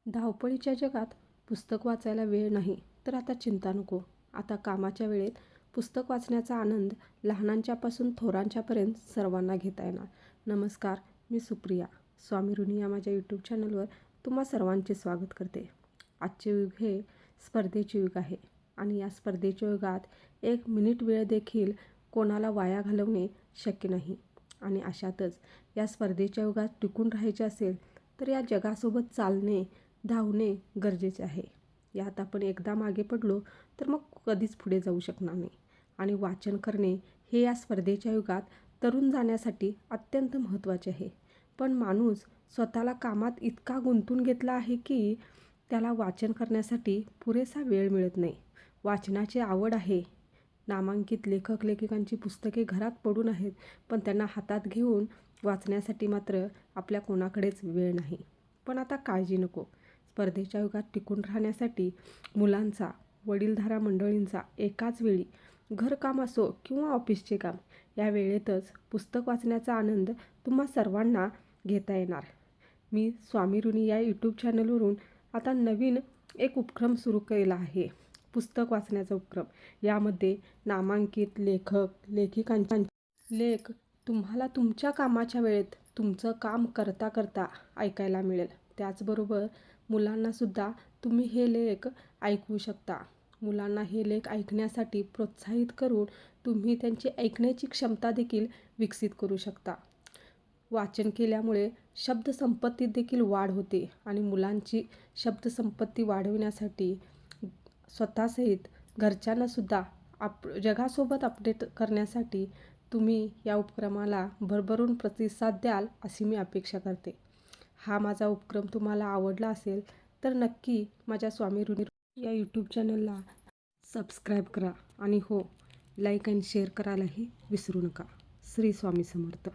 धावपळीच्या जगात पुस्तक वाचायला वेळ नाही तर आता चिंता नको. आता कामाच्या वेळेत पुस्तक वाचण्याचा आनंद लहानांच्यापासून थोरांच्यापर्यंत सर्वांना घेता येणार. नमस्कार, मी सुप्रिया. स्वामी ऋणी या माझ्या यूट्यूब चॅनलवर तुम्हा सर्वांचे स्वागत करते. आजचे युग हे स्पर्धेचे युग आहे आणि या स्पर्धेच्या युगात 1 मिनिट वेळ देखील कोणाला वाया घालवणे शक्य नाही. आणि अशातच या स्पर्धेच्या युगात टिकून राहायचे असेल तर या जगासोबत चालणे, धावणे गरजेचे आहे. यात आपण एकदा मागे पडलो तर मग कधीच पुढे जाऊ शकणार नाही. आणि वाचन करणे हे या स्पर्धेच्या युगात तरुण जाण्यासाठी अत्यंत महत्त्वाचे आहे. पण माणूस स्वतःला कामात इतका गुंतून घेतला आहे की त्याला वाचन करण्यासाठी पुरेसा वेळ मिळत नाही. वाचनाची आवड आहे. नामांकित लेखक लेखिकांची पुस्तके घरात पडून आहेत, पण त्यांना हातात घेऊन वाचण्यासाठी मात्र आपल्या कोणाकडेच वेळ नाही. पण आता काळजी नको. स्पर्धेच्या युगात टिकून राहण्यासाठी मुलांचा, वडीलधाऱ्या मंडळींचा एकाच वेळी घरकाम असो किंवा ऑफिसचे काम, या वेळेतच पुस्तक वाचण्याचा आनंद तुम्हा सर्वांना घेता येणार. मी स्वामी ऋणी या यूट्यूब चॅनलवरून आता नवीन एक उपक्रम सुरू केला आहे, पुस्तक वाचण्याचा उपक्रम. यामध्ये नामांकित लेखक लेखिकांचे लेख तुम्हाला तुमच्या कामाच्या वेळेत तुमचं काम करता करता ऐकायला मिळेल. त्याचबरोबर मुलांनासुद्धा तुम्ही हे लेख ऐकवू शकता. मुलांना हे लेख ऐकण्यासाठी प्रोत्साहित करून तुम्ही त्यांची ऐकण्याची क्षमता देखील विकसित करू शकता. वाचन केल्यामुळे शब्दसंपत्तीत देखील वाढ होते आणि मुलांची शब्दसंपत्ती वाढविण्यासाठी स्वतःसहित घरच्यांनासुद्धा जगासोबत अपडेट करण्यासाठी तुम्ही या उपक्रमाला भरभरून प्रतिसाद द्याल अशी मी अपेक्षा करते. हा माझा उपक्रम तुम्हाला आवडला असेल तर नक्की माझ्या स्वामी ऋणी या यूट्यूब चॅनलला सबस्क्राईब करा आणि हो, लाईक आणि शेअर करायलाही विसरू नका. श्री स्वामी समर्थ.